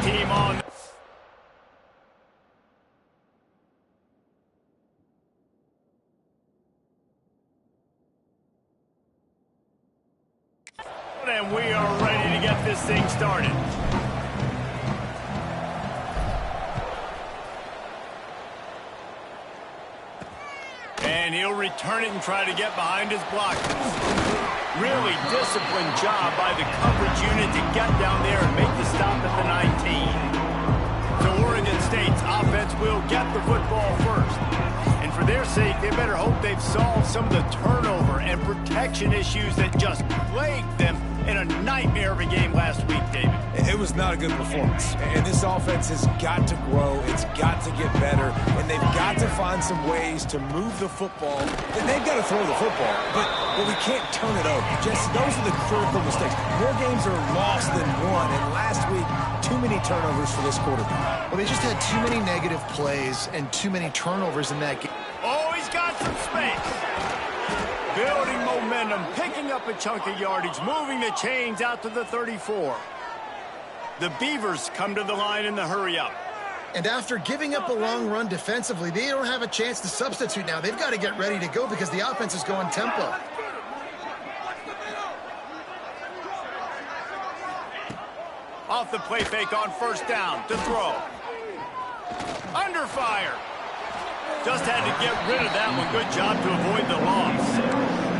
team on. And we are ready to get this thing started. And he'll return it and try to get behind his blockers. Really disciplined job by the coverage unit to get down there and make the stop at the 19. So Oregon State's offense will get the football first. And for their sake, they better hope they've solved some of the turnover and protection issues that just plagued them in a nightmare of a game last week, David. It was not a good performance. And this offense has got to grow. It's got to get better. And they've got to find some ways to move the football. They've got to throw the football, but we can't turn it over. Just those are the critical mistakes. More games are lost than won. And last week, too many turnovers for this quarterback. Well, they just had too many negative plays and too many turnovers in that game. Oh, he's got some space. Building momentum, picking up a chunk of yardage, moving the chains out to the 34. The Beavers come to the line in the hurry-up. And after giving up a long run defensively, they don't have a chance to substitute now. They've got to get ready to go because the offense is going tempo. Off the play fake on first down to throw. Under fire. Just had to get rid of that one. Good job to avoid the loss.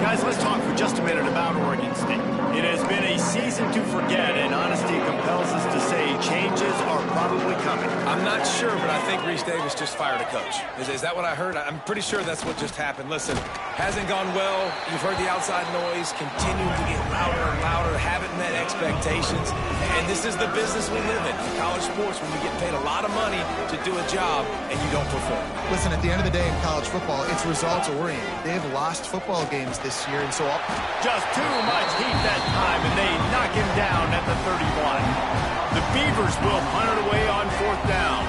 Guys, let's talk for just a minute about Oregon State. It has been a season to forget, and honesty compels us to say changes are probably coming. I'm not sure, but I think Reese Davis just fired a coach. Is that what I heard? I'm pretty sure that's what just happened. Listen, hasn't gone well. You've heard the outside noise, continuing to get louder and louder, haven't met expectations. And this is the business we live in college sports, when you get paid a lot of money to do a job and you don't perform. Listen, at the end of the day in college football, it's results oriented. They've lost football games this year, and so just too much heat that time, and they knock him down at the 31. The Beavers will punt it away on fourth down.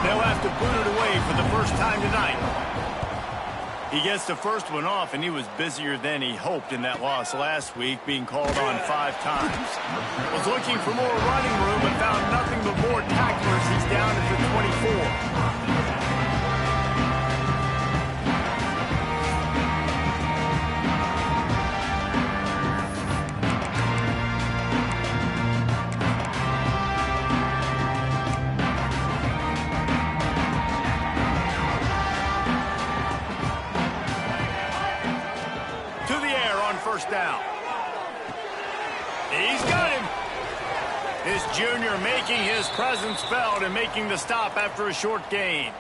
They'll have to boot it away for the first time tonight. He gets the first one off, and he was busier than he hoped in that loss last week, being called on 5 times. Was looking for more running room and found nothing but more tacklers. He's down at the 24. Down. He's got him. His junior making his presence felt and making the stop after a short gain.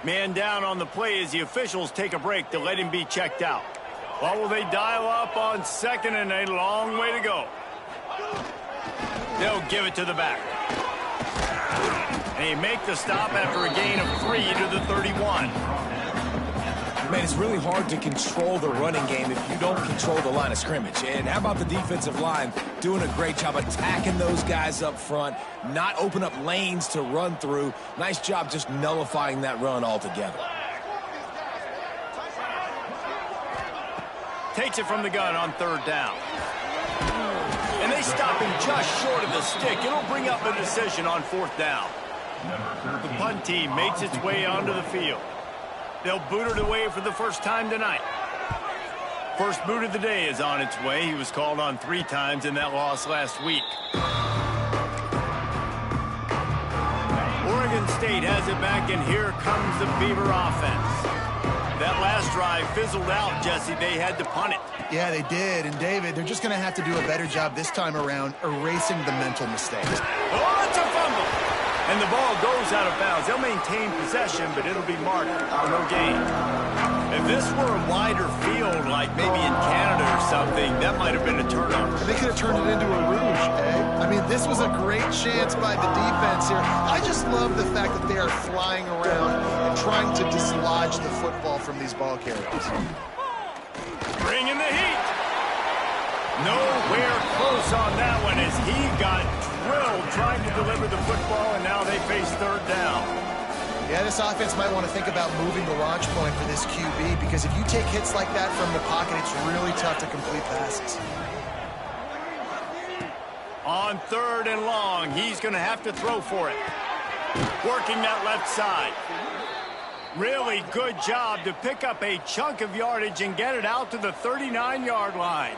Man down on the play as the officials take a break to let him be checked out. What will they dial up on second, and a long way to go? They'll give it to the back. And he make the stop after a gain of 3 to the 31. Man, it's really hard to control the running game if you don't control the line of scrimmage. And how about the defensive line doing a great job attacking those guys up front, not open up lanes to run through. Nice job just nullifying that run altogether. Takes it from the gun on third down. And they stop him just short of the stick. It'll bring up a decision on fourth down. The punt team makes its way onto the field. They'll boot it away for the first time tonight. First boot of the day is on its way. He was called on 3 times in that loss last week. Oregon State has it back, and here comes the Beaver offense. That last drive fizzled out, Jesse. They had to punt it. Yeah, they did. And, David, they're just going to have to do a better job this time around erasing the mental mistakes. Oh, it's a fumble. And the ball goes out of bounds. They'll maintain possession, but it'll be marked for no gain. If this were a wider field, like maybe in Canada or something, that might have been a turnover. They could have turned it into a rouge, eh? I mean, this was a great chance by the defense here. I just love the fact that they are flying around and trying to dislodge the football from these ball carriers. Bringing the heat. Nowhere close on that one as he got drilled trying to deliver the football, and now they face third down. Yeah, this offense might want to think about moving the launch point for this QB, because if you take hits like that from the pocket, it's really tough to complete passes. On 3rd and long, he's going to have to throw for it. Working that left side. Really good job to pick up a chunk of yardage and get it out to the 39-yard line.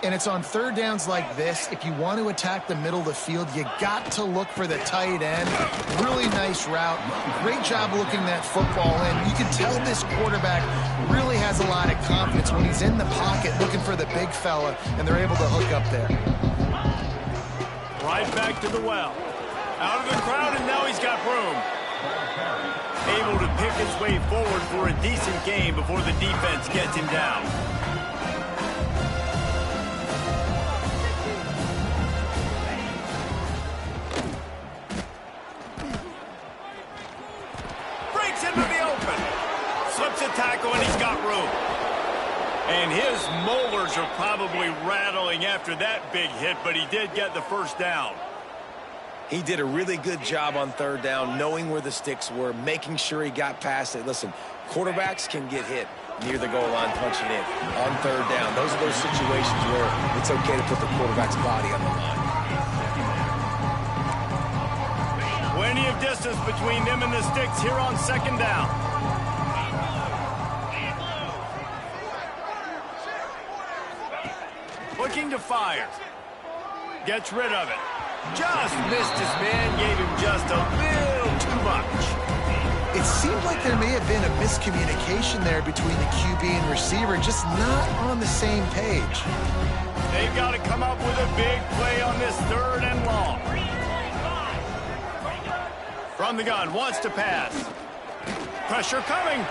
And it's on 3rd downs like this, if you want to attack the middle of the field, you got to look for the tight end. Really nice route. Great job looking that football in. You can tell this quarterback really has a lot of confidence when he's in the pocket looking for the big fella, and they're able to hook up there. Right back to the well. Out of the crowd, and now he's got room. Able to pick his way forward for a decent gain before the defense gets him down. Breaks into the open. Slips a tackle, and he's got room. And his molars are probably rattling after that big hit, but he did get the first down. He did a really good job on 3rd down, knowing where the sticks were, making sure he got past it. Listen, quarterbacks can get hit near the goal line punching in. On 3rd down, those are those situations where it's okay to put the quarterback's body on the line. Plenty of distance between them and the sticks here on 2nd down. Looking to fire. Gets rid of it. Just missed his man, gave him just a little too much. It seemed like there may have been a miscommunication there between the QB and receiver, just not on the same page. They've got to come up with a big play on this 3rd and long. From the gun, wants to pass. Pressure coming.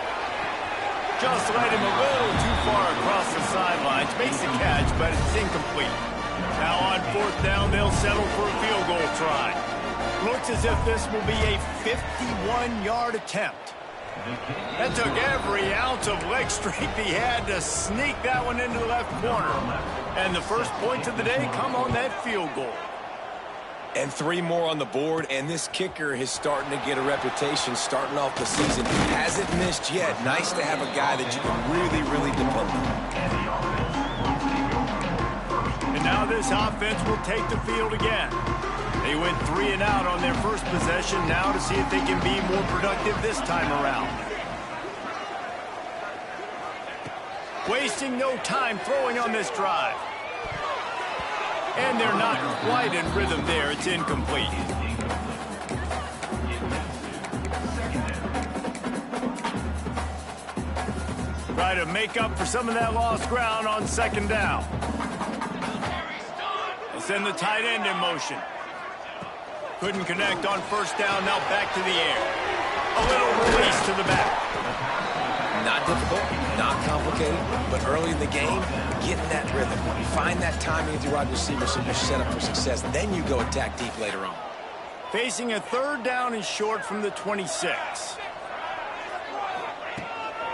Just led him a little too far across the sidelines. Makes the catch, but it's incomplete. Now on 4th down, they'll settle for a field goal try. Looks as if this will be a 51-yard attempt. That took every ounce of leg strength he had to sneak that one into the left corner. And the first points of the day come on that field goal. And 3 more on the board, and this kicker is starting to get a reputation starting off the season. Hasn't missed yet. Nice to have a guy that you can really, really depend on. And now this offense will take the field again. They went 3 and out on their first possession, now to see if they can be more productive this time around. Wasting no time throwing on this drive. And they're not quite in rhythm there. It's incomplete. Try to make up for some of that lost ground on 2nd down. They'll send the tight end in motion. Couldn't connect on 1st down, now back to the air. A little release to the back. Not difficult, not complicated, but early in the game, getting that rhythm. Find that timing with your wide receiver so you're set up for success. Then you go attack deep later on. Facing a 3rd down and short from the 26.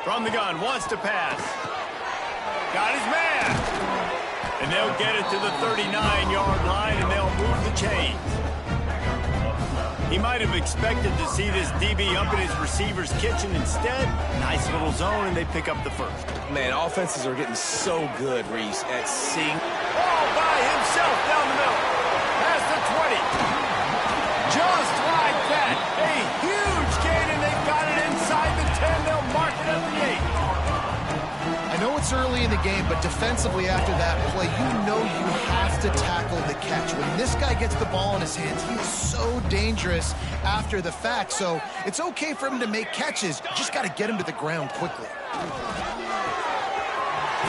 From the gun, wants to pass. Got his man. And they'll get it to the 39-yard line, and they'll move the chains. He might have expected to see this DB up in his receiver's kitchen. Instead, nice little zone, and they pick up the first. Man, offenses are getting so good, Reese, at seeing. All by himself down the middle. Past the 20. Just like that. A huge gain, and they've got it inside the 10. They'll mark it at the 8. I know it's early in the game, but defensively after that play, you know you have to tackle the catch. When this guy gets the ball in his hands, he is so dangerous after the fact. So it's okay for him to make catches. You just got to get him to the ground quickly.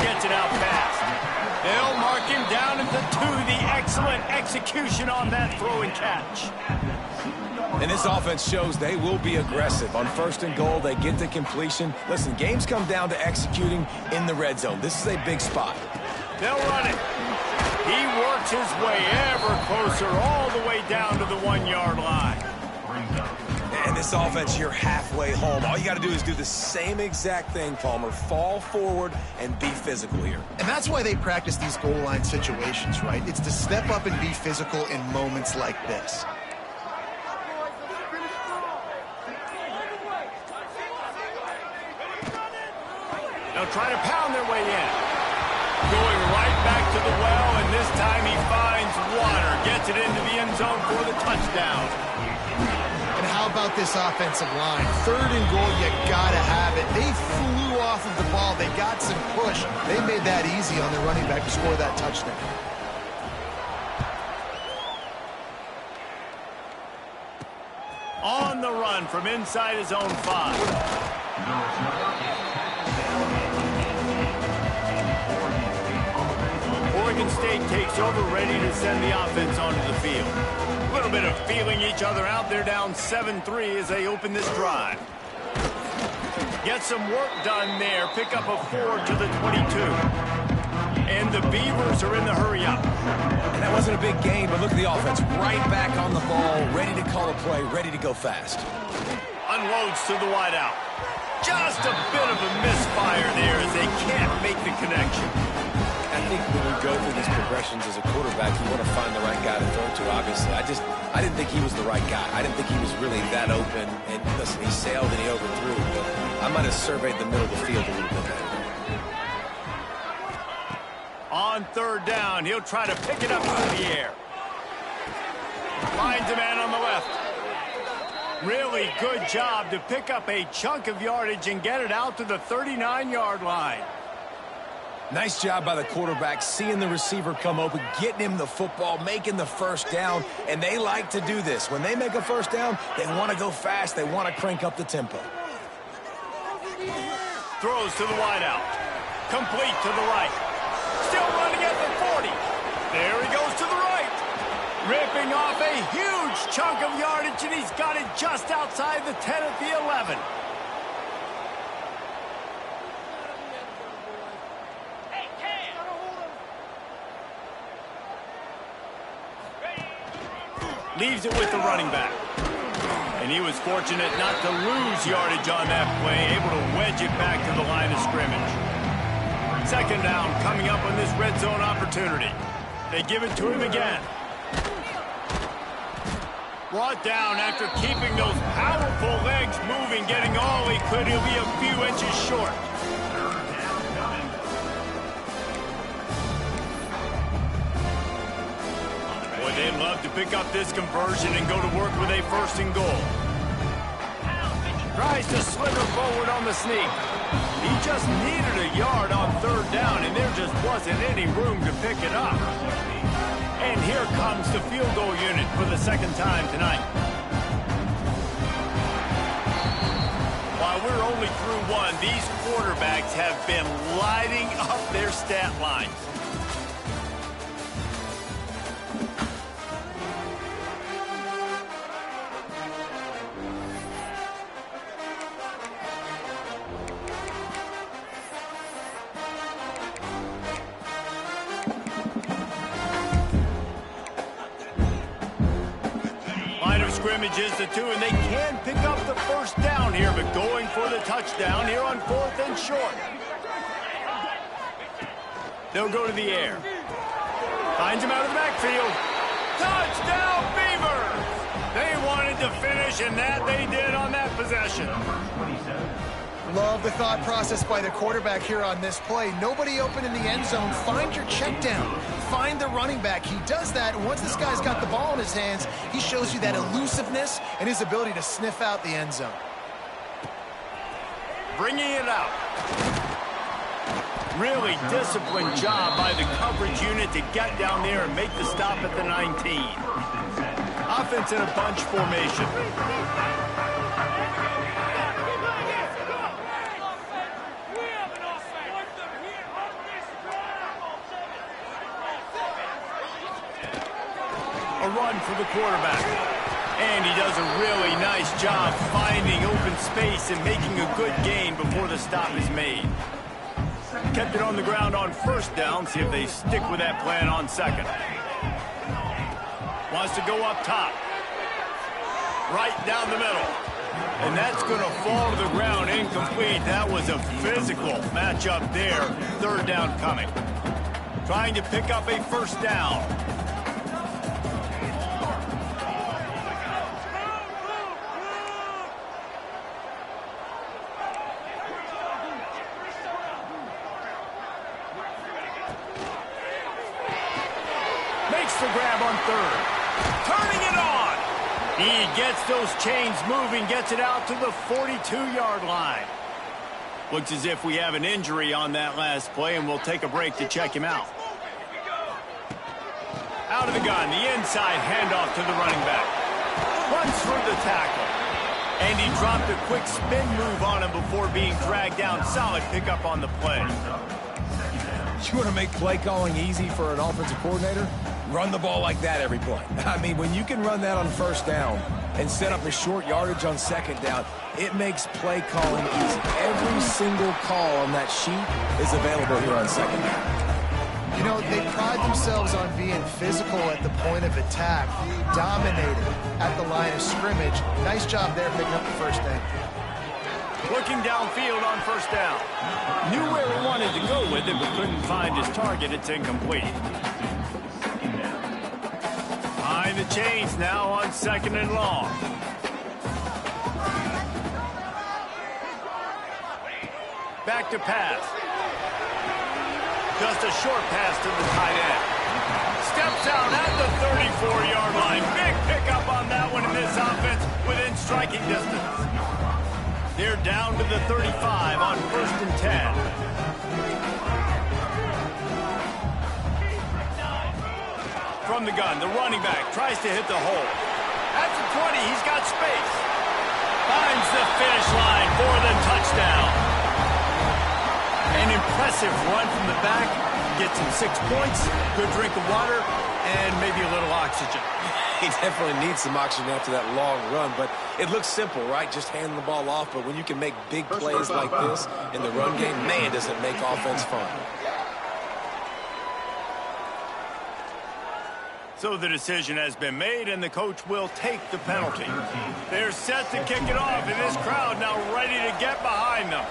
Gets it out fast. They'll mark him down at the 2. The excellent execution on that throw and catch. And this offense shows they will be aggressive. On 1st and goal, they get the completion. Listen, games come down to executing in the red zone. This is a big spot. They'll run it. He works his way ever closer all the way down to the 1-yard line. And this offense, you're halfway home. All you got to do is do the same exact thing, Palmer. Fall forward and be physical here. And that's why they practice these goal line situations, right? It's to step up and be physical in moments like this. They'll try to pound their way in. Going right back to the well, and this time he finds water. Gets it into the end zone for the touchdown. And how about this offensive line? 3rd and goal, you gotta have it. They flew off of the ball. They got some push. They made that easy on their running back to score that touchdown. On the run from inside his own 5. Oregon State takes over, ready to send the offense onto the field. A little bit of feeling each other out. They're down 7-3 as they open this drive. Get some work done there. Pick up a 4 to the 22. And the Beavers are in the hurry up. And that wasn't a big gain, but look at the offense. Right back on the ball, ready to call a play, ready to go fast. Unloads to the wideout. Just a bit of a misfire there as they can't make the connection. I think when you go through these progressions as a quarterback, you want to find the right guy to throw to, obviously. I didn't think he was the right guy. I didn't think he was really that open. And listen, he sailed and he overthrew, but I might have surveyed the middle of the field a little bit better. On 3rd down, he'll try to pick it up through the air. Finds a man on the left. Really good job to pick up a chunk of yardage and get it out to the 39-yard line. Nice job by the quarterback, seeing the receiver come open, getting him the football, making the 1st down, and they like to do this. When they make a 1st down, they want to go fast. They want to crank up the tempo. Throws to the wideout. Complete to the right. Still running at the 40. There he goes to the right. Ripping off a huge chunk of yardage, and he's got it just outside the 10 at the 11. Leaves it with the running back. And he was fortunate not to lose yardage on that play, able to wedge it back to the line of scrimmage. 2nd down coming up on this red zone opportunity. They give it to him again. Brought down after keeping those powerful legs moving, getting all he could. He'll be a few inches short. Boy, they'd love to pick up this conversion and go to work with a 1st and goal. Tries to slither forward on the sneak. He just needed a yard on 3rd down, and there just wasn't any room to pick it up. And here comes the field goal unit for the 2nd time tonight. While we're only through 1, these quarterbacks have been lighting up their stat lines. Scrimmages the 2, and they can pick up the 1st down here, but going for the touchdown here on 4th and short. They'll go to the air. Finds him out of the backfield. Touchdown, Beavers! They wanted to finish, and that they did on that possession. Love the thought process by the quarterback here on this play. Nobody open in the end zone. Find your check down. Find the running back. He does that, and once this guy's got the ball in his hands, he shows you that elusiveness and his ability to sniff out the end zone. Bringing it out. Really disciplined job by the coverage unit to get down there and make the stop at the 19. Offense in a bunch formation. A run for the quarterback. And he does a really nice job finding open space and making a good gain before the stop is made. Kept it on the ground on 1st down. See if they stick with that plan on 2nd. Wants to go up top. Right down the middle. And that's going to fall to the ground incomplete. That was a physical matchup there. 3rd down coming. Trying to pick up a 1st down. third. Turning it on. He gets those chains moving, gets it out to the 42-yard line. Looks as if we have an injury on that last play, and we'll take a break to check him out. Out of the gun, the inside handoff to the running back. Runs through the tackle. And he dropped a quick spin move on him before being dragged down. Solid pickup on the play. You want to make play calling easy for an offensive coordinator? Run the ball like that every play. I mean, when you can run that on first down and set up a short yardage on second down, it makes play calling easy. Every single call on that sheet is available here on second down. You know, they pride themselves on being physical at the point of attack, dominated at the line of scrimmage. Nice job there picking up the first down. Looking downfield on first down. Knew where he wanted to go with it, but couldn't find his target. It's incomplete. Behind the chains now on second and long. Back to pass. Just a short pass to the tight end. Steps out at the 34-yard line. Big pickup on that one in this offense within striking distance. They're down to the 35 on 1st and 10. From the gun, the running back tries to hit the hole. At the 20, he's got space. Finds the finish line for the touchdown. An impressive run from the back. Gets him 6 points, good drink of water, and maybe a little oxygen. He definitely needs some oxygen after that long run, but it looks simple, right? Just handing the ball off, but when you can make big plays like this in the run game, man, does it make offense fun. So the decision has been made, and the coach will take the penalty. They're set to kick it off, and this crowd now ready to get behind them.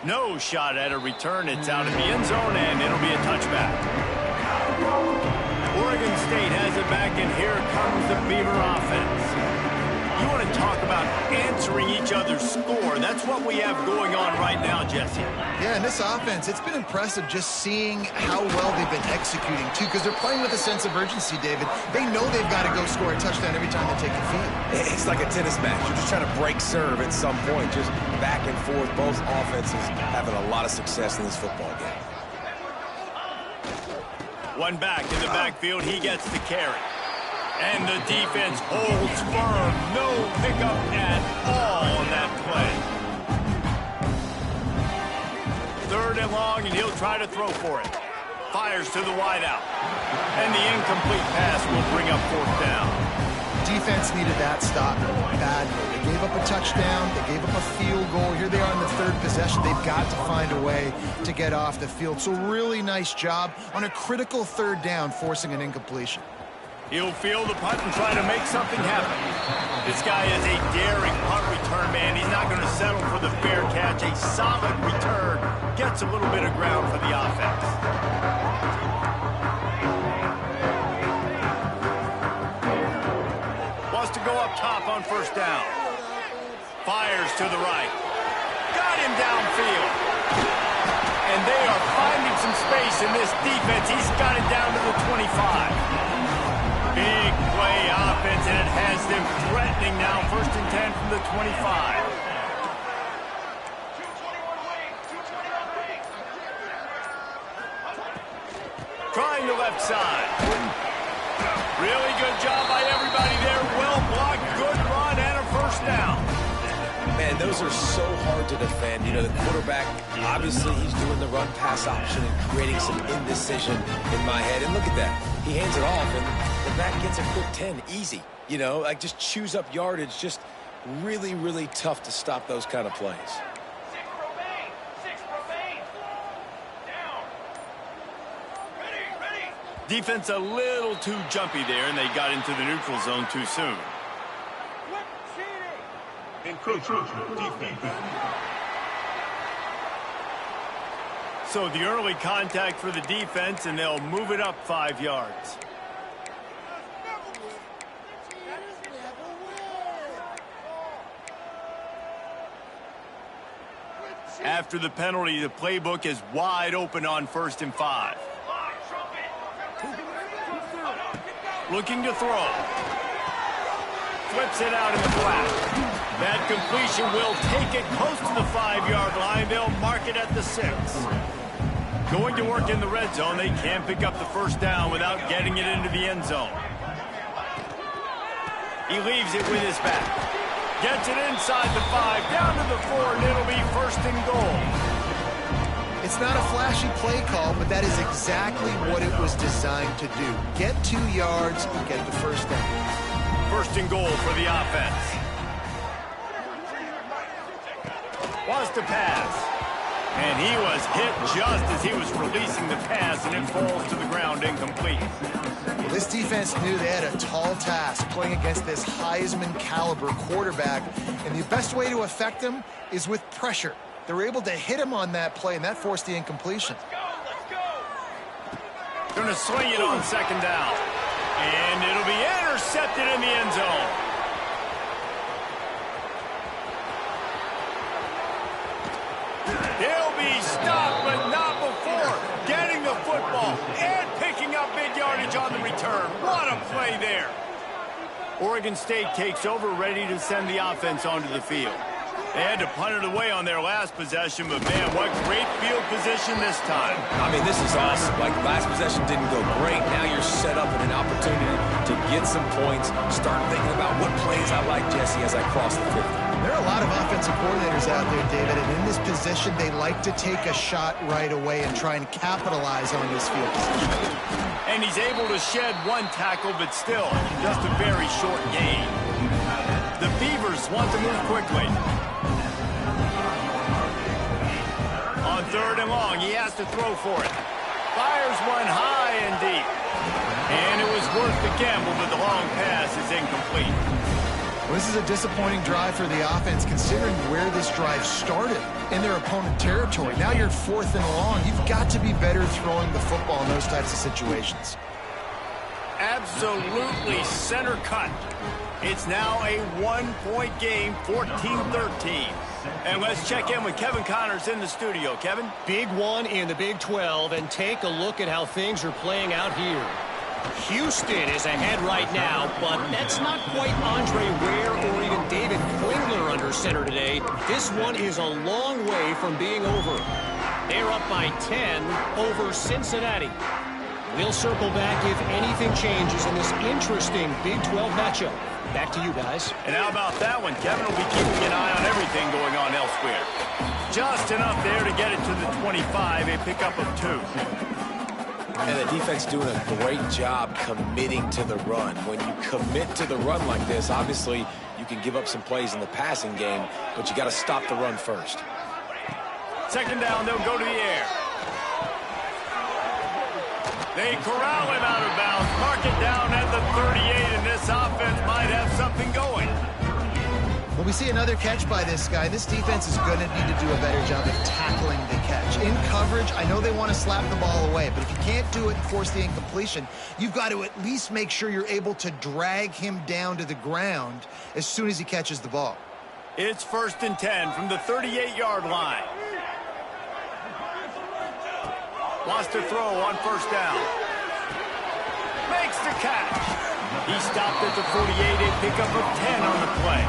No shot at a return. It's out of the end zone, and it'll be a touchback. Oregon State has it back, and here comes the Beaver offense. You want to talk about answering each other's score. That's what we have going on right now, Jesse. Yeah, and this offense, it's been impressive just seeing how well they've been executing, too, because they're playing with a sense of urgency, David. They know they've got to go score a touchdown every time they take the field. It's like a tennis match. You're just trying to break serve at some point, just back and forth. Both offenses having a lot of success in this football game. One back in the backfield. He gets the carry. And the defense holds firm. No pickup at all on that play. 3rd and long, and he'll try to throw for it. Fires to the wideout. And the incomplete pass will bring up 4th down. Defense needed that stop badly. They gave up a touchdown. They gave up a field goal. Here they are in the 3rd possession. They've got to find a way to get off the field. So really nice job on a critical 3rd down, forcing an incompletion. He'll field the punt and try to make something happen. This guy is a daring punt return man. He's not going to settle for the fair catch. A solid return. Gets a little bit of ground for the offense. Wants to go up top on 1st down. Fires to the right. Got him downfield. And they are finding some space in this defense. He's got it down to the 25. Big play offense, and it has them threatening now. 1st and 10 from the 25. Trying the left side. Really good job by everybody there. Well blocked, good run, and a 1st down. Man, those are so hard to defend. You know, the quarterback, obviously he's doing the run-pass option and creating some indecision in my head. And look at that. He hands it off, and the back gets a quick 10. Easy. You know, like just chews up yardage. Just really, really tough to stop those kind of plays. 6 remain. Down. Ready. Defense a little too jumpy there, and they got into the neutral zone too soon. So the early contact for the defense, and they'll move it up 5 yards. After the penalty, the playbook is wide open on 1st and 5. Looking to throw. Flips it out in the flat. That completion will take it close to the 5-yard line. They'll mark it at the 6. Going to work in the red zone. They can't pick up the first down without getting it into the end zone. He leaves it with his back. Gets it inside the 5, down to the 4, and it'll be first and goal. It's not a flashy play call, but that is exactly what it was designed to do. Get 2 yards and get the first down. First and goal for the offense. Wants to pass. And he was hit just as he was releasing the pass, and it falls to the ground incomplete. Well, this defense knew they had a tall task playing against this Heisman caliber quarterback, and the best way to affect him is with pressure. They were able to hit him on that play, and that forced the incompletion. Going to swing it on second down. And it'll be intercepted in the end zone. He'll be stopped, but not before getting the football and picking up big yardage on the return. What a play there. Oregon State takes over, ready to send the offense onto the field. They had to punt it away on their last possession, but man, what great field position this time. I mean, this is awesome. Like, last possession didn't go great. Now you're set up with an opportunity to get some points. Start thinking about what plays I like, Jesse, as I cross the 50. There are a lot of offensive coordinators out there, David, and in this position, they like to take a shot right away and try and capitalize on this field position. And he's able to shed 1 tackle, but still, just a very short gain. The Beavers want to move quickly. On 3rd and long, he has to throw for it. Fires one high and deep. And it was worth the gamble, but the long pass is incomplete. Well, this is a disappointing drive for the offense, considering where this drive started in their opponent territory. Now you're 4th and long. You've got to be better throwing the football in those types of situations. Absolutely center cut. It's now a 1-point game, 14-13. And let's check in with Kevin Connors in the studio. Kevin? Big one in the Big 12, and take a look at how things are playing out here. Houston is ahead right now, but that's not quite Andre Ware or even David Klingler under center today. This one is a long way from being over. They're up by 10 over Cincinnati. We'll circle back if anything changes in this interesting Big 12 matchup. Back to you guys. And how about that one? Kevin will be keeping an eye on everything going on elsewhere. Just enough there to get it to the 25, a pickup of 2. And the defense doing a great job committing to the run. When you commit to the run like this, obviously you can give up some plays in the passing game, but you got to stop the run first. Second down, they'll go to the air. They corral him out of bounds, mark it down at the 38, and this offense might have something going. Well, we see another catch by this guy. This defense is going to need to do a better job of tackling the catch. In coverage, I know they want to slap the ball away, but if you can't do it and force the incompletion, you've got to at least make sure you're able to drag him down to the ground as soon as he catches the ball. It's 1st and 10 from the 38-yard line. Wants to throw on 1st down. Makes the catch. He stopped at the 48, a pickup of 10 on the play.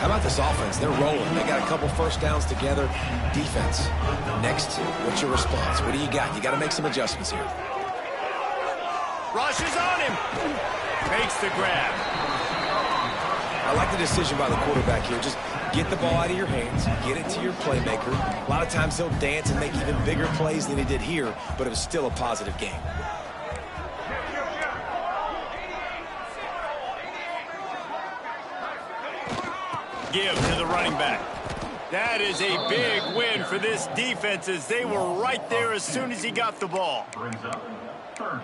How about this offense? They're rolling. They got a couple first downs together. Defense, next to what's your response? What do you got? You got to make some adjustments here. Rushes on him. Makes the grab. I like the decision by the quarterback here. Just get the ball out of your hands, get it to your playmaker. A lot of times he'll dance and make even bigger plays than he did here, but it was still a positive game. Give to the running back. That is a big win for this defense as they were right there as soon as he got the ball.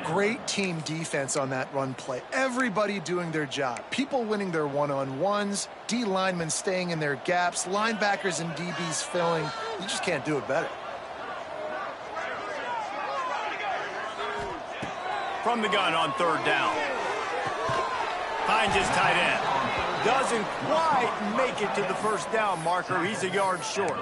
Great team defense on that run play. Everybody doing their job. People winning their one-on-ones, D linemen staying in their gaps, linebackers and DBs filling. You just can't do it better. From the gun on 3rd down. Finds his tight end. Doesn't quite make it to the 1st down marker. He's a yard short.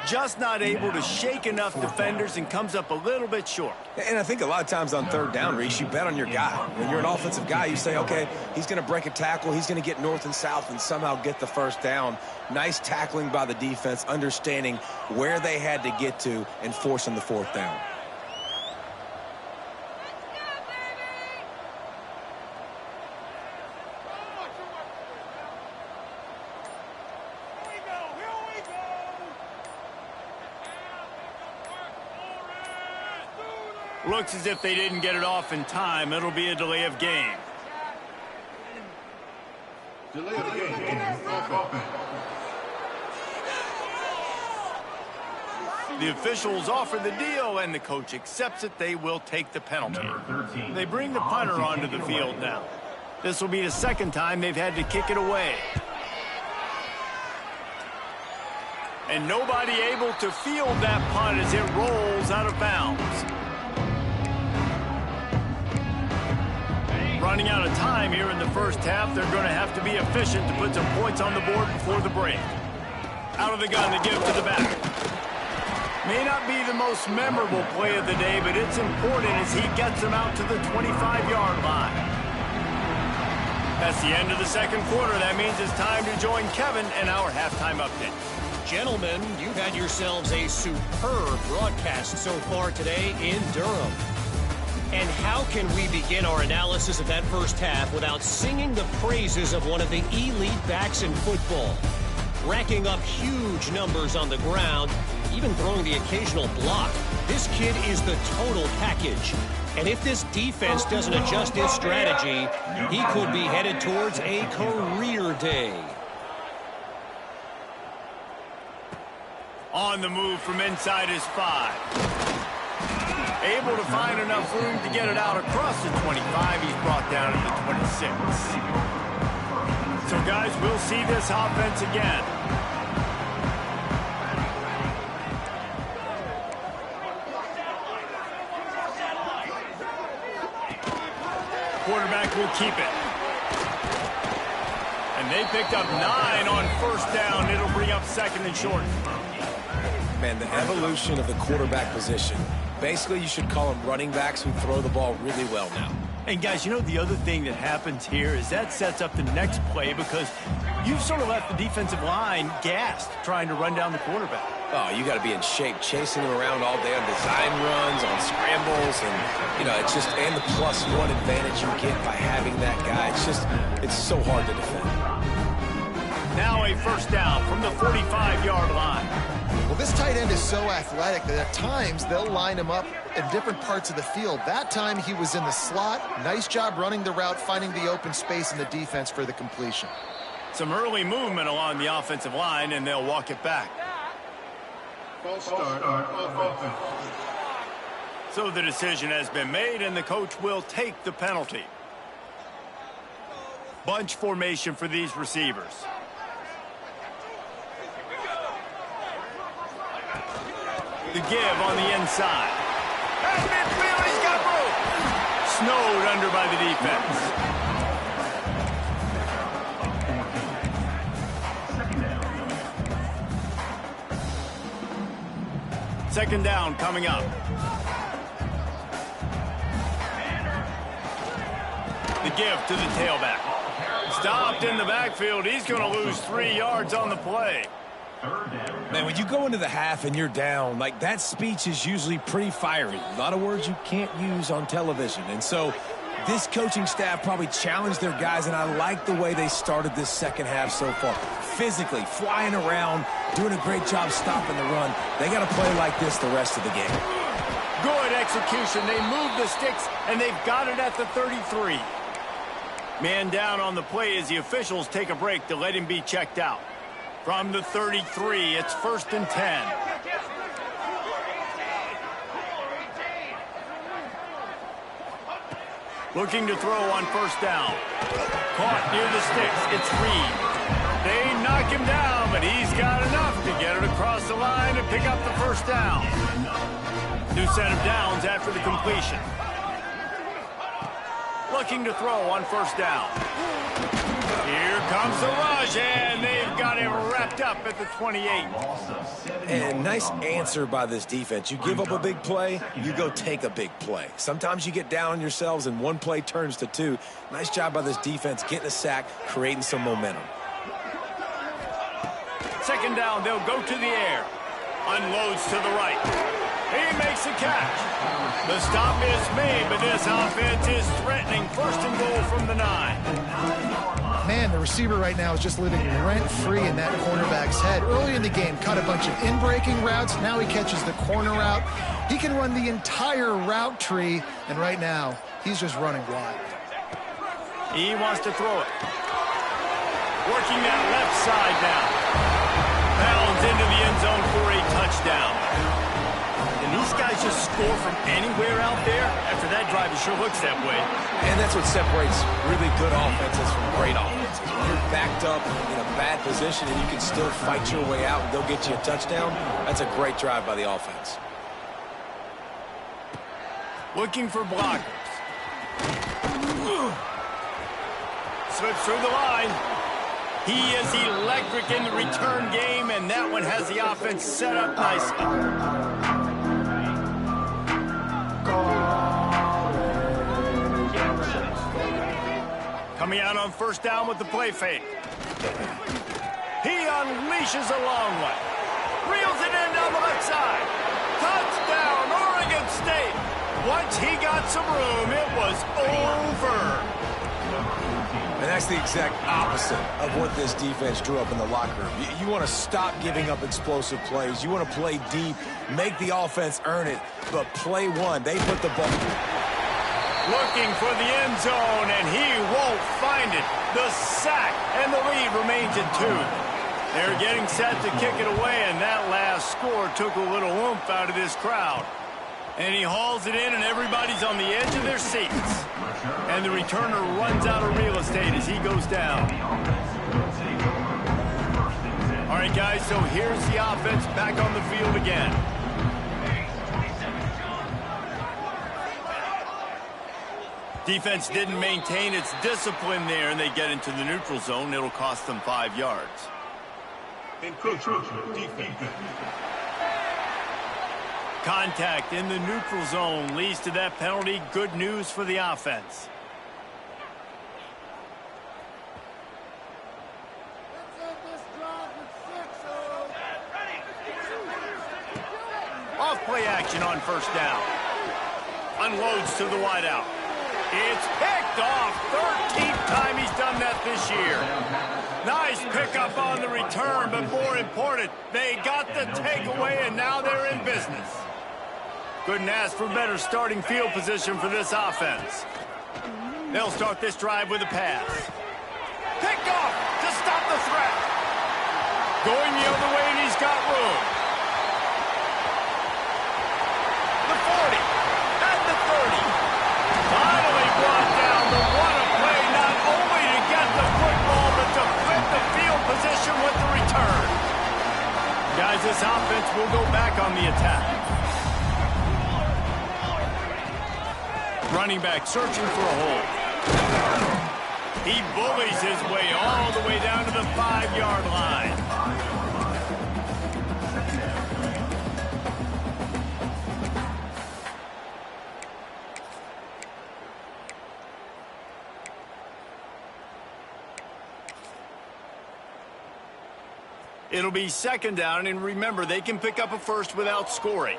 Just not able to shake enough defenders and comes up a little bit short. And I think a lot of times on third down, Reese, you bet on your guy. When you're an offensive guy, you say, okay, he's going to break a tackle, he's going to get north and south and somehow get the first down. Nice tackling by the defense, understanding where they had to get to and forcing the fourth down. Looks as if they didn't get it off in time. It'll be a delay of game. Delay of game. The officials offer the deal, and the coach accepts it. They will take the penalty. They bring the punter onto the field now. This will be the second time they've had to kick it away. And nobody able to field that punt as it rolls out of bounds. Running out of time here in the first half. They're going to have to be efficient to put some points on the board before the break. Out of the gun to give to the back. May not be the most memorable play of the day, but it's important as he gets them out to the 25-yard line. That's the end of the second quarter. That means it's time to join Kevin in our halftime update. Gentlemen, you've had yourselves a superb broadcast so far today in Durham. And how can we begin our analysis of that first half without singing the praises of one of the elite backs in football? Racking up huge numbers on the ground, even throwing the occasional block. This kid is the total package. And if this defense doesn't adjust its strategy, he could be headed towards a career day. On the move from inside his 5. Able to find enough room to get it out across the 25. He's brought down at the 26. So, guys, we'll see this offense again. Quarterback will keep it. And they picked up 9 on first down. It'll bring up second and short. Man, the evolution of the quarterback position. Basically, you should call them running backs who throw the ball really well now. And, guys, you know the other thing that happens here is that sets up the next play because you've sort of left the defensive line gassed trying to run down the quarterback. Oh, you got to be in shape, chasing him around all day on design runs, on scrambles, and, you know, it's just, and the +1 advantage you get by having that guy. It's so hard to defend. Now a first down from the 45-yard line. Well, this tight end is so athletic that at times they'll line him up in different parts of the field. That time he was in the slot. Nice job running the route, finding the open space in the defense for the completion. Some early movement along the offensive line, and they'll walk it back. False start on offense. So the decision has been made, and the coach will take the penalty. Bunch formation for these receivers. The give on the inside. At midfield, he's got room. Snowed under by the defense. Second down coming up. The give to the tailback. Stopped in the backfield. He's going to lose 3 yards on the play. Man, when you go into the half and you're down, like, that speech is usually pretty fiery. A lot of words you can't use on television. And so this coaching staff probably challenged their guys, and I like the way they started this second half so far. Physically, flying around, doing a great job stopping the run. They got to play like this the rest of the game. Good execution. They move the sticks, and they've got it at the 33. Man down on the play as the officials take a break to let him be checked out. From the 33, it's 1st and 10. Looking to throw on first down. Caught near the sticks. It's Reed. They knock him down, but he's got enough to get it across the line and pick up the first down. New set of downs after the completion. Looking to throw on first down. Here comes the rush, and they've got it wrapped up at the 28. And nice answer by this defense. You give up a big play, you go take a big play. Sometimes you get down on yourselves and one play turns to two. Nice job by this defense getting a sack, creating some momentum. Second down, they'll go to the air. Unloads to the right. He makes the catch. The stop is made, but this offense is threatening. First and goal from the 9. Man, the receiver right now is just living rent-free in that cornerback's head. Early in the game, caught a bunch of in-breaking routes. Now he catches the corner route. He can run the entire route tree, and right now, he's just running wild. He wants to throw it. Working that left side now. Pounds into the end zone for a touchdown. And these guys just score from anywhere out there. After that drive, it sure looks that way. And that's what separates really good offenses from great offenses. When you're backed up in a bad position and you can still fight your way out and they'll get you a touchdown, that's a great drive by the offense. Looking for blockers. Slips through the line. He is electric in the return game, and that one has the offense set up nicely. Coming out on first down with the play fake. He unleashes a long one. Reels it in down the left side. Touchdown, Oregon State. Once he got some room, it was over. And that's the exact opposite of what this defense drew up in the locker room. You want to stop giving up explosive plays. You want to play deep, make the offense earn it, but play one. They put the ball. Looking for the end zone, and he won't find it. The sack, and the lead remains at 2. They're getting set to kick it away, and that last score took a little oomph out of this crowd. And he hauls it in, and everybody's on the edge of their seats. And the returner runs out of real estate as he goes down. All right, guys, so here's the offense back on the field again. Defense didn't maintain its discipline there, and they get into the neutral zone. It'll cost them 5 yards. Defense. Contact in the neutral zone leads to that penalty. Good news for the offense. Off play action on first down. Unloads to the wideout. It's picked off. 13th time he's done that this year. Nice pickup on the return, but more important, they got the takeaway, and now they're in business. Couldn't ask for better starting field position for this offense. They'll start this drive with a pass. Picked off to stop the threat. Going the other way, and he's got room. The 40, at the 30. Finally brought down. The what a play, not only to get the football, but to flip the field position with the return. Guys, this offense will go back on the attack. Running back searching for a hole. He bullies his way all the way down to the 5-yard line. It'll be second down, and remember, they can pick up a first without scoring.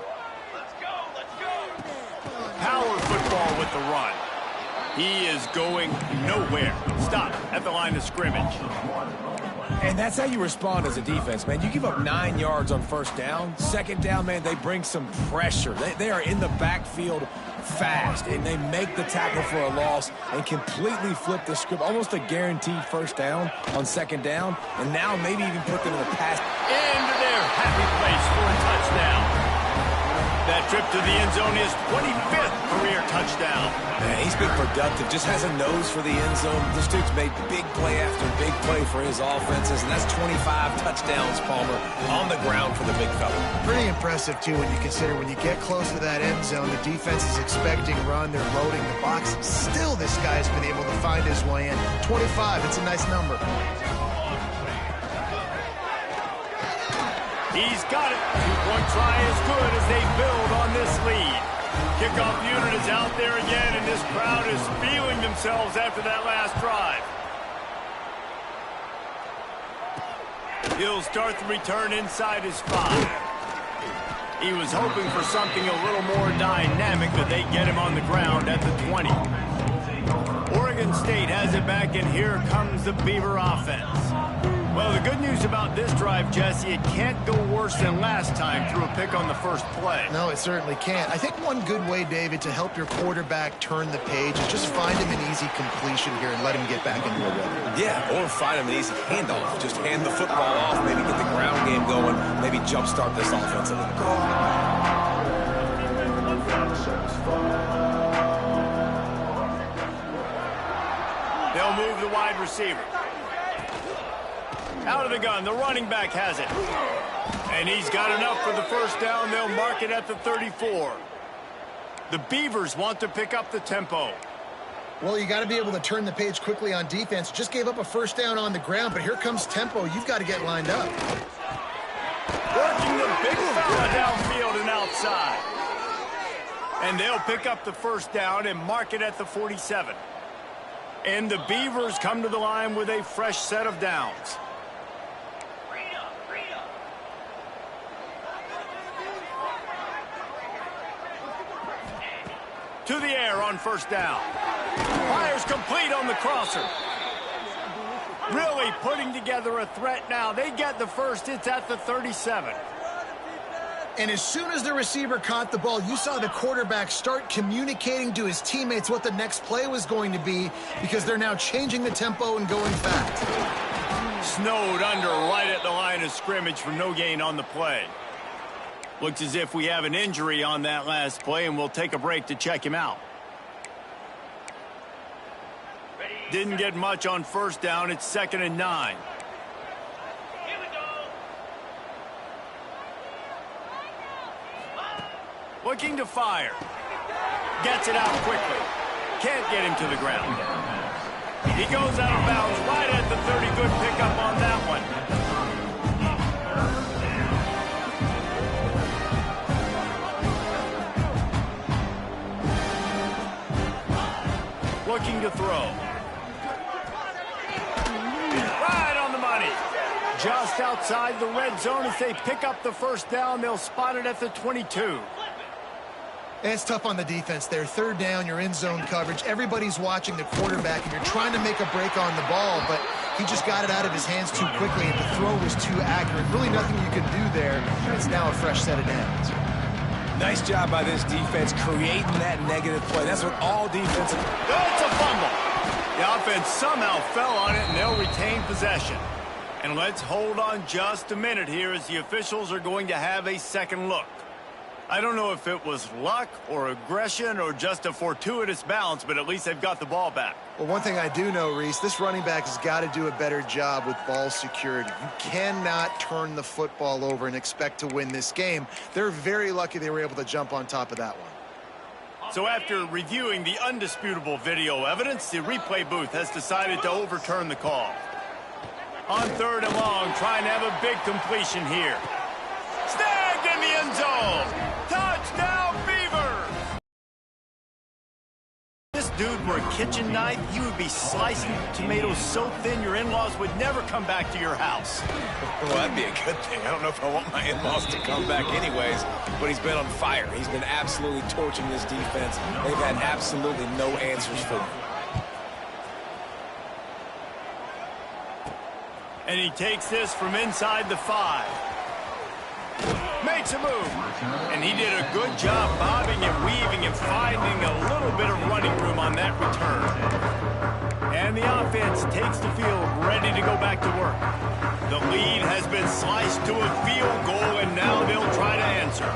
Power football with the run. He is going nowhere. Stop at the line of scrimmage. And that's how you respond as a defense, man. You give up 9 yards on first down. Second down, man, they bring some pressure. They are in the backfield fast, and they make the tackle for a loss and completely flip the script. Almost a guaranteed first down on second down, and now maybe even put them in the pass. Into their happy place for a touchdown. That trip to the end zone is 25th career touchdown. Man, he's been productive, just has a nose for the end zone. This dude's made big play after big play for his offenses, and that's 25 touchdowns, Palmer, on the ground for the big fella. Pretty impressive, too, when you consider when you get close to that end zone, the defense is expecting run, they're loading the box. Still, this guy's been able to find his way in. 25, it's a nice number. He's got it. Two-point try as good as they build on this lead. Kickoff unit is out there again, and this crowd is feeling themselves after that last drive. He'll start the return inside his 5. He was hoping for something a little more dynamic, but they get him on the ground at the 20. Oregon State has it back, and here comes the Beaver offense. Well, the good news about this drive, Jesse, it can't go worse than last time through a pick on the first play. No, it certainly can't. I think one good way, David, to help your quarterback turn the page is just find him an easy completion here and let him get back into a rhythm. Yeah, or find him an easy handoff. Just hand the football off, maybe get the ground game going, maybe jumpstart this offense a little bit. They'll move the wide receiver. Out of the gun, the running back has it. And he's got enough for the first down. They'll mark it at the 34. The Beavers want to pick up the tempo. Well, you got to be able to turn the page quickly on defense. Just gave up a first down on the ground, but here comes tempo. You've got to get lined up. Working the big fella downfield and outside. And they'll pick up the first down and mark it at the 47. And the Beavers come to the line with a fresh set of downs. To the air on first down. Fires complete on the crosser. Really putting together a threat now. They get the first. It's at the 37. And as soon as the receiver caught the ball, you saw the quarterback start communicating to his teammates what the next play was going to be because they're now changing the tempo and going fast. Snowed under right at the line of scrimmage for no gain on the play. Looks as if we have an injury on that last play, and we'll take a break to check him out. Didn't get much on first down. It's 2nd and 9. Here we go. Looking to fire. Gets it out quickly. Can't get him to the ground. He goes out of bounds right at the 30. Good pickup on that one. Looking to throw. Right on the money. Just outside the red zone as they pick up the first down. They'll spot it at the 22. And it's tough on the defense there. Third down, you're in zone coverage. Everybody's watching the quarterback, and you're trying to make a break on the ball, but he just got it out of his hands too quickly, and the throw was too accurate. Really nothing you can do there. It's now a fresh set of downs. Nice job by this defense creating that negative play. That's what all defensive... It's a fumble. The offense somehow fell on it, and they'll retain possession. And let's hold on just a minute here as the officials are going to have a second look. I don't know if it was luck or aggression or just a fortuitous bounce, but at least they've got the ball back. Well, one thing I do know, Reese, this running back has got to do a better job with ball security. You cannot turn the football over and expect to win this game. They're very lucky they were able to jump on top of that one. So after reviewing the undisputable video evidence, the replay booth has decided to overturn the call. On 3rd and long, trying to have a big completion here. Snagged in the end zone. Touchdown, Beavers! This dude were a kitchen knife, you would be slicing tomatoes so thin your in-laws would never come back to your house. Well, that'd be a good thing. I don't know if I want my in-laws to come back anyways, but he's been on fire. He's been absolutely torching this defense. They've had absolutely no answers for him. And he takes this from inside the 5. Makes a move. And he did a good job bobbing and weaving and finding a little bit of running room on that return. And the offense takes the field ready to go back to work. The lead has been sliced to a field goal, and now they'll try to answer.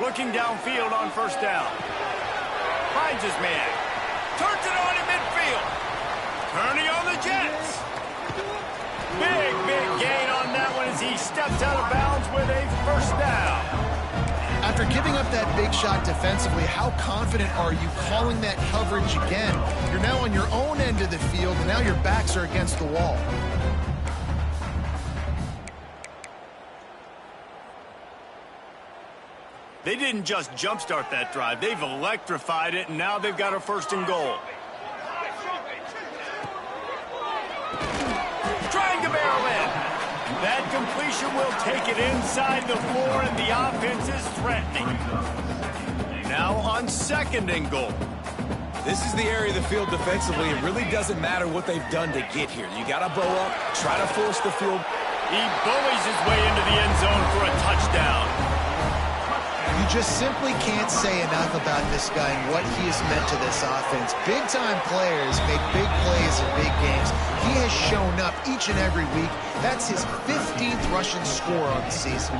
Looking downfield on first down. Finds his man. Turns it on in midfield. Turning on the Jets. Big gain on that one as he steps out of bounds with a first down. After giving up that big shot defensively, how confident are you calling that coverage again? You're now on your own end of the field, and now your backs are against the wall. They didn't just jumpstart that drive. They've electrified it, and now they've got a first and goal. Trying to barrel in. That completion will take it inside the floor, and the offense is threatening. Now on second and goal. This is the area of the field defensively. It really doesn't matter what they've done to get here. You got to bow up, try to force the field. He bullies his way into the end zone for a touchdown. You just simply can't say enough about this guy and what he has meant to this offense. Big-time players make big plays in big games. He has shown up each and every week. That's his 15th rushing score on the season.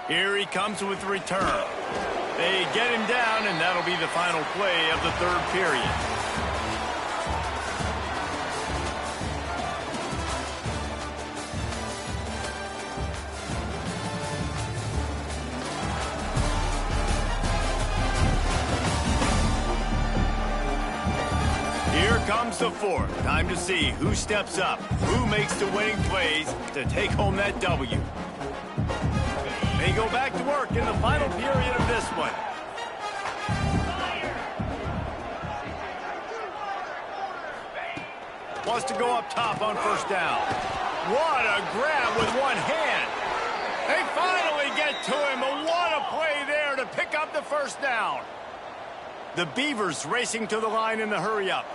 Here he comes with the return. They get him down, and that'll be the final play of the third period. Here comes the fourth. Time to see who steps up, who makes the winning plays to take home that W. They go back to work in the final period of this one. Wants to go up top on first down. What a grab with one hand. They finally get to him. What a play there to pick up the first down. The Beavers racing to the line in the hurry-up.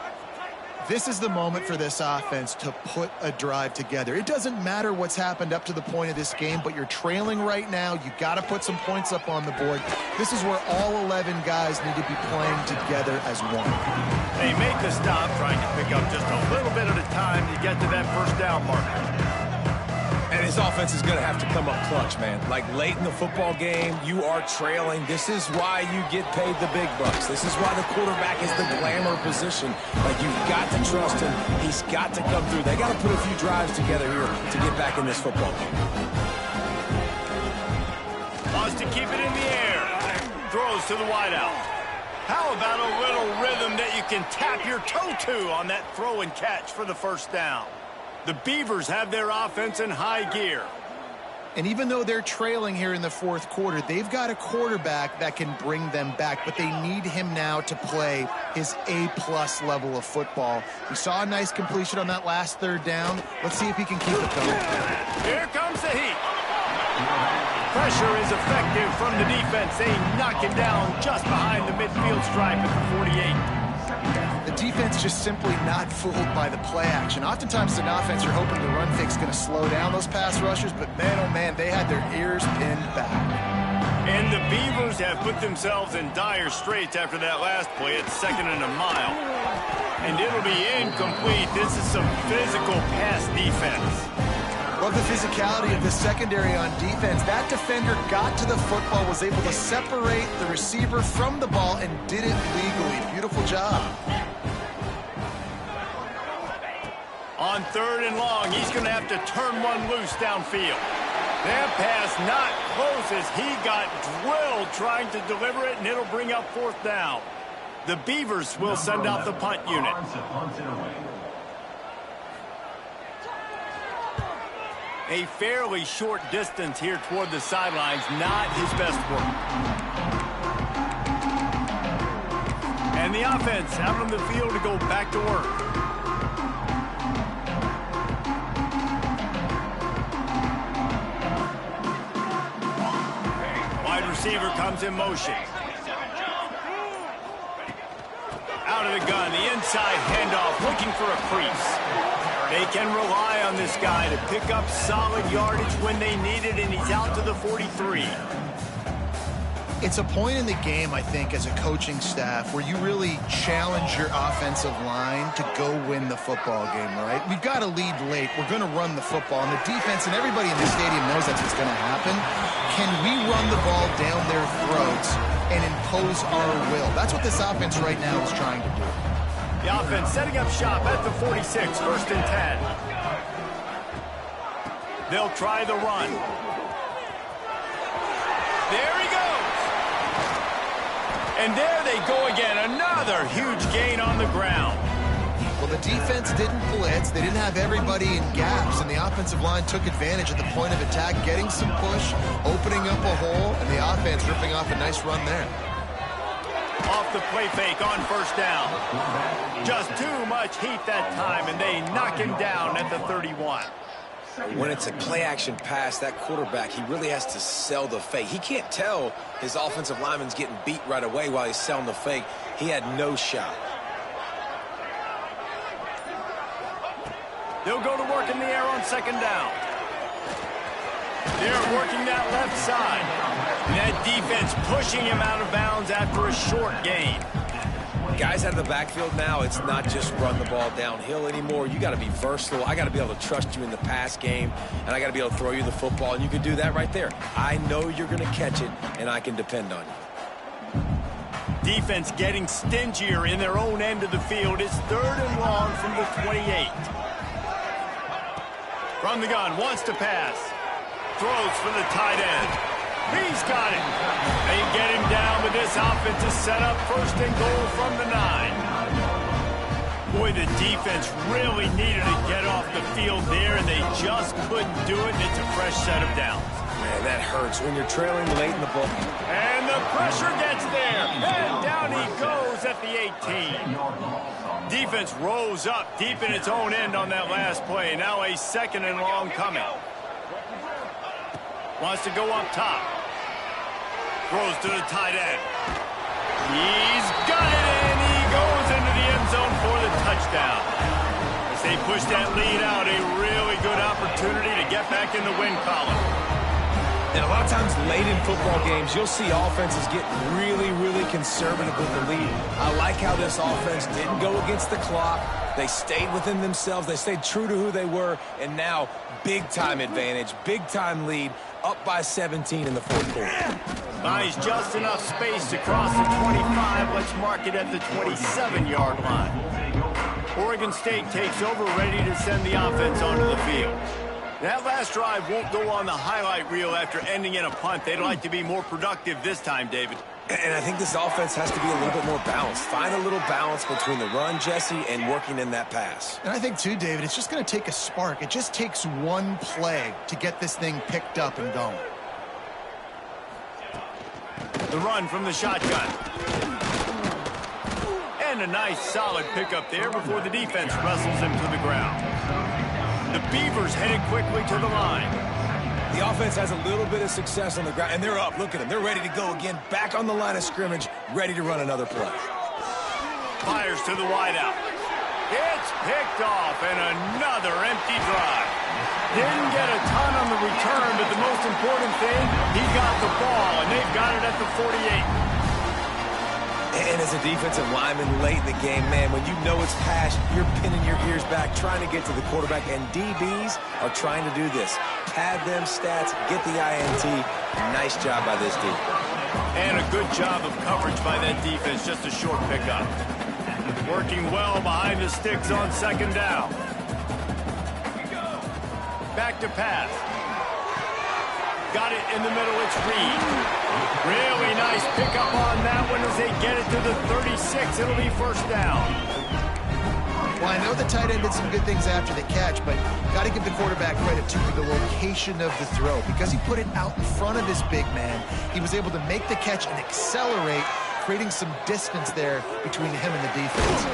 This is the moment for this offense to put a drive together. It doesn't matter what's happened up to the point of this game, but you're trailing right now. You got to put some points up on the board. This is where all 11 guys need to be playing together as one. They make the stop, trying to pick up just a little bit at a time to get to that first down marker. And his offense is going to have to come up clutch, man. Like late in the football game, you are trailing. This is why you get paid the big bucks. This is why the quarterback is the glamour position. Like, you've got to trust him. He's got to come through. They got to put a few drives together here to get back in this football game. Wants to keep it in the air. Throws to the wideout. How about a little rhythm that you can tap your toe to on that throw and catch for the first down? The Beavers have their offense in high gear. And even though they're trailing here in the fourth quarter, they've got a quarterback that can bring them back, but they need him now to play his A-plus level of football. We saw a nice completion on that last third down. Let's see if he can keep it going. Here comes the heat. Pressure is effective from the defense. They knock him down just behind the midfield stripe at the 48. The defense just simply not fooled by the play action. Oftentimes, as an offense, you're hoping the run fake's going to slow down those pass rushers, but man, oh man, they had their ears pinned back. And the Beavers have put themselves in dire straits after that last play at 2nd and a mile. And it'll be incomplete. This is some physical pass defense. Love the physicality of the secondary on defense. That defender got to the football, was able to separate the receiver from the ball, and did it legally. Beautiful job. On 3rd and long, he's going to have to turn one loose downfield. That pass not close as he got drilled trying to deliver it, and it'll bring up 4th down. The Beavers will send out the punt unit. A fairly short distance here toward the sidelines, not his best work. And the offense out on the field to go back to work. Wide receiver comes in motion. Out of the gun, the inside handoff, looking for a crease. They can rely on this guy to pick up solid yardage when they need it, and he's out to the 43. It's a point in the game, I think, as a coaching staff where you really challenge your offensive line to go win the football game, right? We've got to lead late. We're going to run the football. And the defense and everybody in the stadium knows that's what's going to happen. Can we run the ball down their throats and impose our will? That's what this offense right now is trying to do. The offense setting up shop at the 46, 1st and 10. They'll try the run. There he goes. And there they go again. Another huge gain on the ground. Well, the defense didn't blitz. They didn't have everybody in gaps, and the offensive line took advantage at the point of attack, getting some push, opening up a hole, and the offense ripping off a nice run there. Off the play fake on 1st down. Just too much heat that time, and they knock him down at the 31. When it's a play-action pass, that quarterback, he really has to sell the fake. He can't tell his offensive lineman's getting beat right away while he's selling the fake. He had no shot. They'll go to work in the air on 2nd down. They're working that left side. And that defense pushing him out of bounds after a short gain. Guys out of the backfield now, it's not just run the ball downhill anymore. You got to be versatile. I got to be able to trust you in the pass game, and I got to be able to throw you the football, and you can do that right there. I know you're going to catch it, and I can depend on you. Defense getting stingier in their own end of the field. It's 3rd and long from the 28. From the gun, wants to pass. Throws for the tight end. He's got it. They get him down with this offense is set up 1st and goal from the 9. Boy, the defense really needed to get off the field there, and they just couldn't do it, and it's a fresh set of downs. Man, that hurts when you're trailing late in the ball. And the pressure gets there, and down he goes at the 18. Defense rose up deep in its own end on that last play. Now a 2nd and long coming. Wants to go up top. Throws to the tight end. He's got it, and he goes into the end zone for the touchdown. As they push that lead out, a really good opportunity to get back in the win column. And a lot of times late in football games, you'll see offenses get really, really conservative with the lead. I like how this offense didn't go against the clock. They stayed within themselves. They stayed true to who they were. And now, big-time advantage, big-time lead, up by 17 in the 4th quarter. Buys just enough space to cross the 25. Let's mark it at the 27-yard line. Oregon State takes over, ready to send the offense onto the field. That last drive won't go on the highlight reel after ending in a punt. They'd like to be more productive this time, David. And I think this offense has to be a little bit more balanced. Find a little balance between the run, Jesse, and working in that pass. And I think, too, David, it's just going to take a spark. It just takes one play to get this thing picked up and going. The run from the shotgun. And a nice, solid pickup there before the defense wrestles him to the ground. The Beavers headed quickly to the line. The offense has a little bit of success on the ground, and they're up. Look at them. They're ready to go again. Back on the line of scrimmage, ready to run another play. Fires to the wideout. It's picked off, and another empty drive. Didn't get a ton on the return, but the most important thing, he got the ball, and they've got it at the 48. And as a defensive lineman late in the game, man, when you know it's pass, you're pinning your ears back, trying to get to the quarterback, and DBs are trying to do this. Pad them stats, get the INT. Nice job by this defense. And a good job of coverage by that defense, just a short pickup. Working well behind the sticks on 2nd down. Back to pass. Got it in the middle, it's Reed. Really nice pickup on that one as they get it to the 36. It'll be 1st down. Well, I know the tight end did some good things after the catch, but got to give the quarterback credit, too, for the location of the throw. Because he put it out in front of his big man, he was able to make the catch and accelerate, creating some distance there between him and the defense.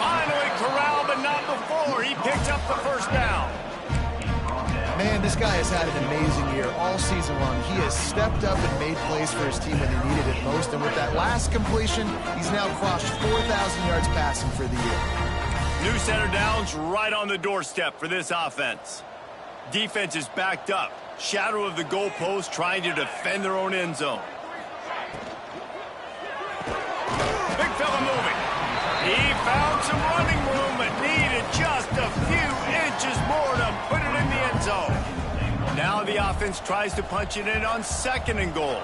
Finally corralled, but not before. He picked up the 1st down. Man, this guy has had an amazing year all season long. He has stepped up and made plays for his team when they needed it most. And with that last completion, he's now crossed 4,000 yards passing for the year. New center downs right on the doorstep for this offense. Defense is backed up. Shadow of the goalpost trying to defend their own end zone. Big fella moving. He found some running room, but needed just a few inches more to put it in the end zone. Now the offense tries to punch it in on 2nd and goal.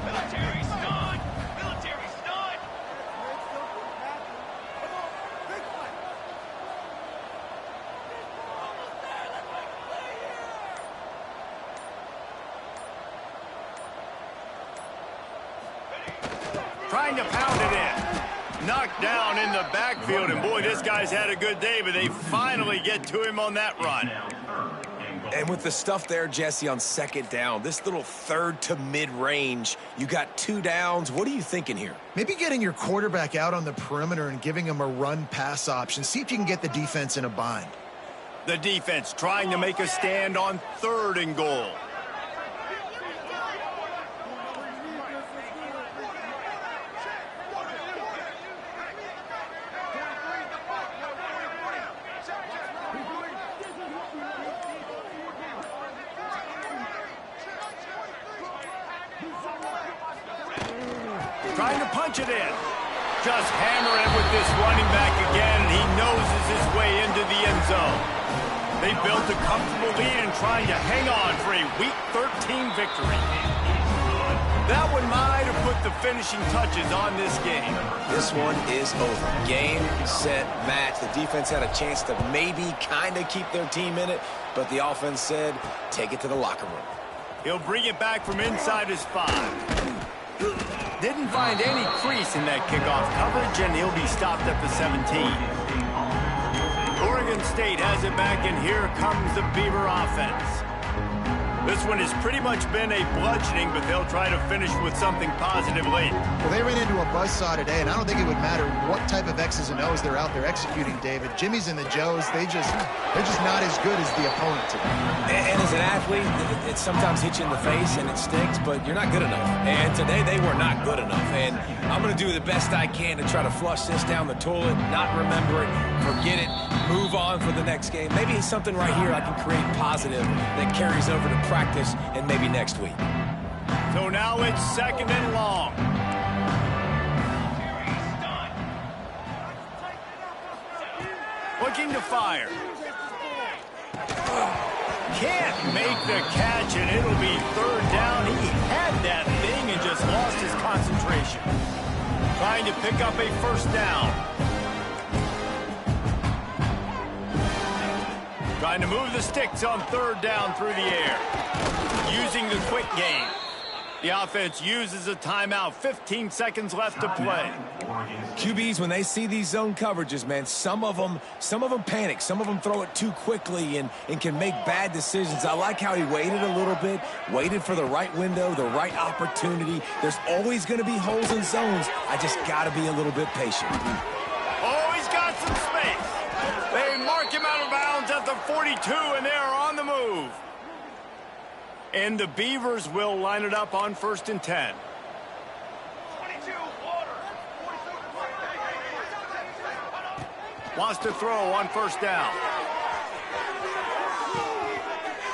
Military stun! Military stun! Trying to pound it in. Knocked down in the backfield, and boy, this guy's had a good day, but they finally get to him on that run. And with the stuff there, Jesse, on 2nd down, this little 3rd to mid-range, you got 2 downs. What are you thinking here? Maybe getting your quarterback out on the perimeter and giving him a run-pass option. See if you can get the defense in a bind. The defense trying to make a stand on 3rd and goal. Trying to punch it in. Just hammer it with this running back again, and he noses his way into the end zone. They built a comfortable lead and trying to hang on for a Week 13 victory. That one might have put the finishing touches on this game. This one is over. Game, set, match. The defense had a chance to maybe kind of keep their team in it, but the offense said, take it to the locker room. He'll bring it back from inside his 5. Didn't find any crease in that kickoff coverage, and he'll be stopped at the 17. Oregon State has it back, and here comes the Beaver offense. This one has pretty much been a bludgeoning, but they'll try to finish with something positive late. Well, they ran into a buzzsaw today, and I don't think it would matter what type of X's and O's they're out there executing, David. Jimmy's and the Joes, they're just not as good as the opponent today. And as an athlete, it sometimes hits you in the face and it stinks, but you're not good enough. And today they were not good enough. And I'm going to do the best I can to try to flush this down the toilet, not remember it, forget it, move on for the next game. Maybe it's something right here I can create positive that carries over to practice and maybe next week. So now it's 2nd and long. Looking to fire. Can't make the catch, and it'll be 3rd down. He had that thing and just lost his concentration. Trying to pick up a 1st down. Trying to move the sticks on 3rd down through the air. Using the quick game. The offense uses a timeout. 15 seconds left to play. QBs, when they see these zone coverages, man, some of them panic. Some of them throw it too quickly and can make bad decisions. I like how he waited a little bit, waited for the right window, the right opportunity. There's always going to be holes in zones. I just got to be a little bit patient. Oh, he's got some space. They mark him out of bounds at the 42, and they are on the move. And the Beavers will line it up on 1st and 10. 22, water. Wants to throw on 1st down.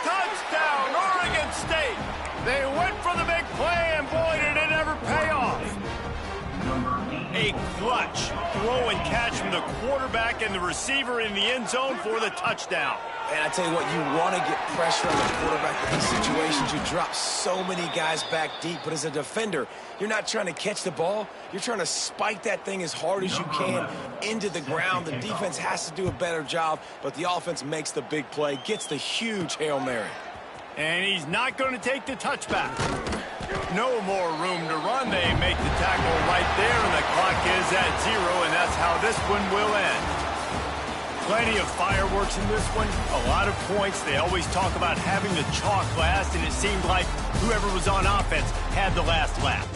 Touchdown, Oregon State. They went for the big play, and boy, did it ever pay off. A clutch throw and catch from the quarterback and the receiver in the end zone for the touchdown. And I tell you what, you want to get pressure on the quarterback in these situations. You drop so many guys back deep, but as a defender, you're not trying to catch the ball. You're trying to spike that thing as hard as you can into the ground. The defense has to do a better job, but the offense makes the big play, gets the huge Hail Mary. And he's not going to take the touchback. No more room to run. They make the tackle right there, and the clock is at 0, and that's how this one will end. Plenty of fireworks in this one, a lot of points. They always talk about having the chalk last, and it seemed like whoever was on offense had the last laugh.